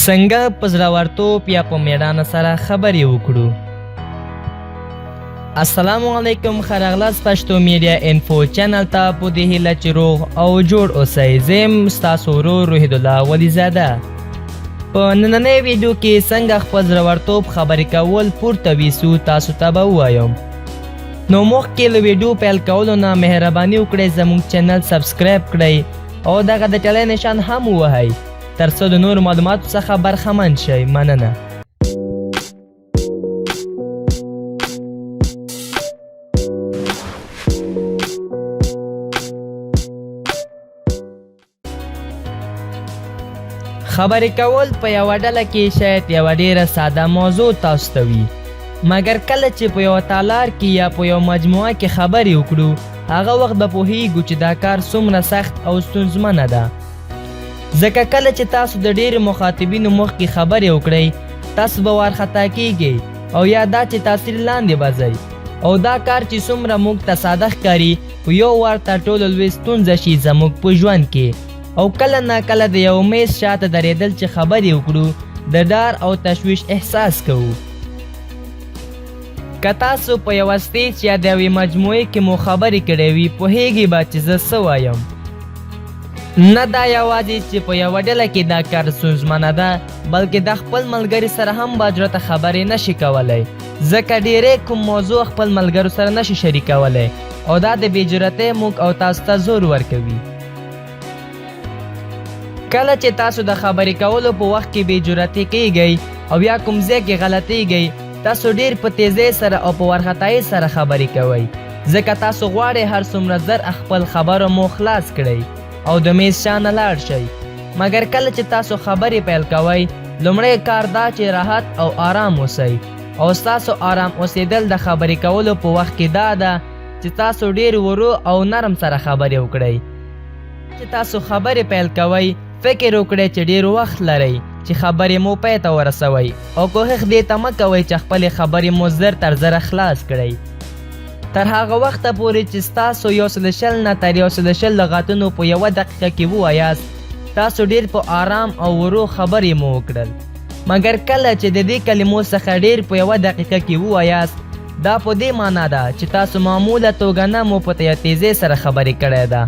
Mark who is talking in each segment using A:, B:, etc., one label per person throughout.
A: څنګه په زړورتوب یا په ميړانه سره خبري وکړو. السلام علیکم، راغلاست پشتو میډیا انفو چینل ته. په دې هیله چې روغ او جوړ اوسئ. زم ستاسو ورور روحيدالله وليزاده. په نننۍ ویډیو کې څنګه خپل زړورتوب خبري کول پورته ویسو تاسو ته به ووایم. نو مخکې له ویډیو پیل کولو نه مهرباني وکړئ زموږ چینل سبسکرايب کړئ او دغه د ټلې نشان هم ووهی ترڅو د نور معلوماتو څخه برخمن شئ. مننه. خبرې کول په یوه ډله کې شاید یوه ډیره ساده موضوع تاسو ته وي، مګر کله چې په یوه تالار کې یا په یوه مجموعه کې خبرې وکړو هغه وخت به پوهیږو چې دا کار څومره سخت او ستونزمنه ده. ځکه کله چې تاسو د ډیرو مخاطبینو مخکې خبرې وکړئ تاسو به وارخطا کیږئ او یا دا چې تاثیر لاندې به ځئ او دا کار چې څومره موږ ته ساده ښکاري خو یو وار تر ټولو لوی ستونزه شي زموږ په ژوند کې. او کله نا کله د یو میز شاته درېدل چې خبرې وکړو د ډار او تشویش احساس کوو. که تاسو په یوه سټیج یا د یوې مجموعې کې مو خبرې کړې وي پوهیږئ به چې زه څه وایم. نه دا یوازې چې په یوه ډله کې دا کار ستونزمنه ده بلکې د خپل ملګري سره هم باجرته خبرې نشي کولی، ځکه ډیری کوم موضوع خپل ملګرو سره نشي شریکولی او دا د بېجرتۍ موږ او تاسو ته زور ورکوي. کله چې تاسو د خبرې کولو په وخت کې بېجرتي کیږئ او یا کوم ځای کې غلطیږئ تاسو ډیر په تیزۍ سره او په وارخطایۍ سره خبرې کوئ، ځکه تاسو غواړئ هر څومره زر خپل خبرو مو خلاص کړئ او د میز شانه لاړ شئ. مګر کله چې تاسو خبرې پیل کوئ لومړی کار دا چې راحت او آرام اوسئ او ستاسو آرام اوسېدل د خبرې کولو په وخت کې دا ده چې تاسو ډیر ورو او نرم سره خبرې وکړئ. چې تاسو خبرې پیل کوئ فکر وکړئ چې ډیر وخت لرئ چې خبرې مو پای ته ورسوئ او کوښښ دې ته مه کوئ چې خپلې خبرې مو زر تر زره خلاص کړئ. تر هغه وخته پورې چې ستاسو 120 نه تر 120 لغتونو په یوه دقیقه کې ووایاست تاسو ډیر په آرام او ورو خبرې مو وکړل. مګر کله چې د دې کلمو څخه ډیر په یوه دقیقه کې ووایاست دا په دې معنا ده چې تاسو معموله توګه نه مو په تیزۍ سره خبرې کړې ده.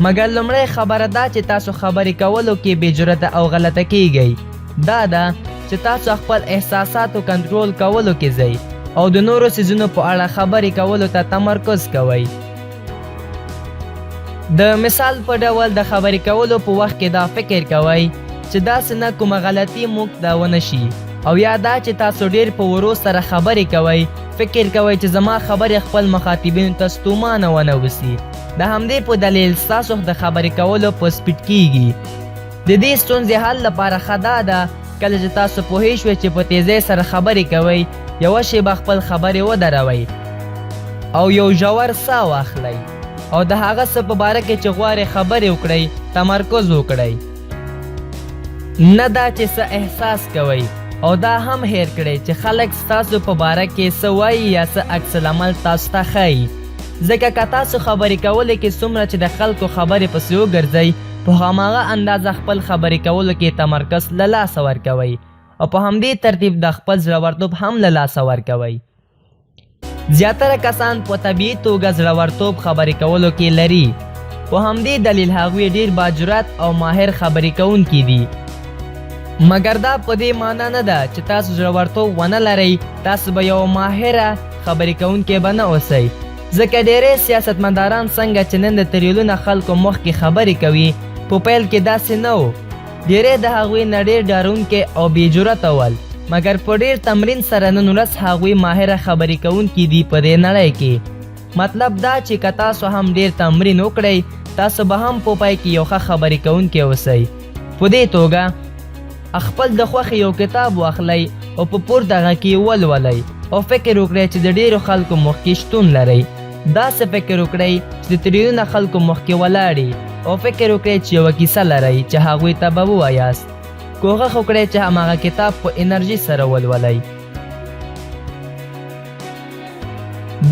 A: مګر لومړی خبره ده چې تاسو خبرې کولو کې بېجرته او غلطه کیږئ دا ده چې تاسو خپل احساساتو کنټرول کولو کې ځئ او د نورو څیزونو په اړه خبرې کولو ته تمرکز کوئ. د مثال په ډول د خبرې کولو په وخت کې دا فکر کوئ چې داسې نه کومه غلطي موږ ته ونه شي او یا دا چې تاسو ډیر په ورو سره خبرې کوئ فکر کوئ چې زما خبرې خپل مخاطبینو ته ستومانه ونه وسي. د همدې په دلیل ستاسو د خبرې کولو په سپیډ کیږي. د دې ستونزې حل لپاره ښه دا ده کله چې تاسو پوهې شوئ چې په تیزۍ سره خبرې کوئ یوه شیبه خپل خبرې ودروئ او یو ژور ساه واخلئ او د هغه څه په باره کې چې غواړئ خبرې وکړئ تمرکز وکړئ. نه دا چې څه احساس کوئ او دا هم هیر کړئ چې خلک ستاسو په باره کې څه وایي یا څه عکس العمل تاسو ته ښایي، ځکه که تاسو خبرې کولو کې څومره چې د خلکو خبرې پسې وګرځئ په هماغه اندازه خپل خبرې کولو کې تمرکز له لاسه ورکوئ او په همدې ترتیب د خپل زړورتوب هم له لاسه ورکوئ. زیاتره کسان په طبیعي توګه زړورتوب خبرې کولو کې لري، په همدې دلیل هغوی ډیر باجرات او ماهر خبرې کوونکي دي. مګر دا په دې معنا نه ده چې تاسو زړورتوب ونه لرئ تاسو به یو ماهره خبرې کوونکی به نه اوسئ، ځکه ډیری سیاستمداران څنګه چې نن د تریلیونه خلکو مخکې خبرې کوي په پیل کې داسې نه و. ډیری د هغوی نه ډیر ډارونکي او بې جرته ول، مګر په ډیر تمرین سره نن ورځ هغوی ماهره خبرې کوونکي دي په دې نړۍ کې. مطلب دا چې که تاسو هم ډیر تمرین وکړئ تاسو به هم په پای کې یو ښه خبرې کوونکی اوسئ. په دې توګه خپل د خوښې یو کتاب واخلئ او په پورته غږ کې ولولئ او فکر وکړئ چې د ډیرو خلکو مخکې شتون لرئ. داسې فکر وکړئ چې د تریلیونه خلکو مخکې ولاړئ او فکر وکړئ چې یوه کیسه لرئ چې هغوی ته به ووایاست. کوښښ وکړئ چې هماغه کتاب په انرژي سره ولولئ.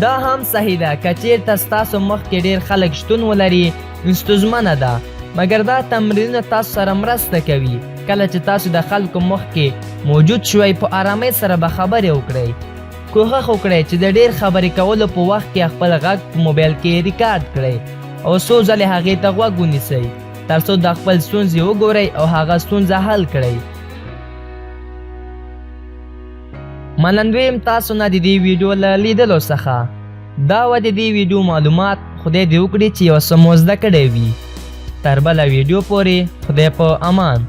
A: دا هم صحیح ده که چیرته ستاسو مخکې ډیر خلک شتون ولري ستونزمنه ده، مګر دا تمرینونه تاسو سره مرسته کوي کله چې تاسو د خلکو مخ کې موجود شوئ په آرامۍ سره به خبرې وکړئ. کوښښ وکړئ چې د ډېر خبرې کولو په وخت کې خپل غږ په موبایل کې ریکارډ کړئ او څو ځلې هغې ته غوږ ونیسئ تر څو د خپل ستونزې وګورئ او هغه ستونزه حل کړئ. منندوی یم تاسو نه د دې ویډیو له لیدلو څخه. دا و د دې ویډیو معلومات. خدای دې وکړي چې یو څه مو زده کړی وي. تر بله ویډیو پورې خدای په امان.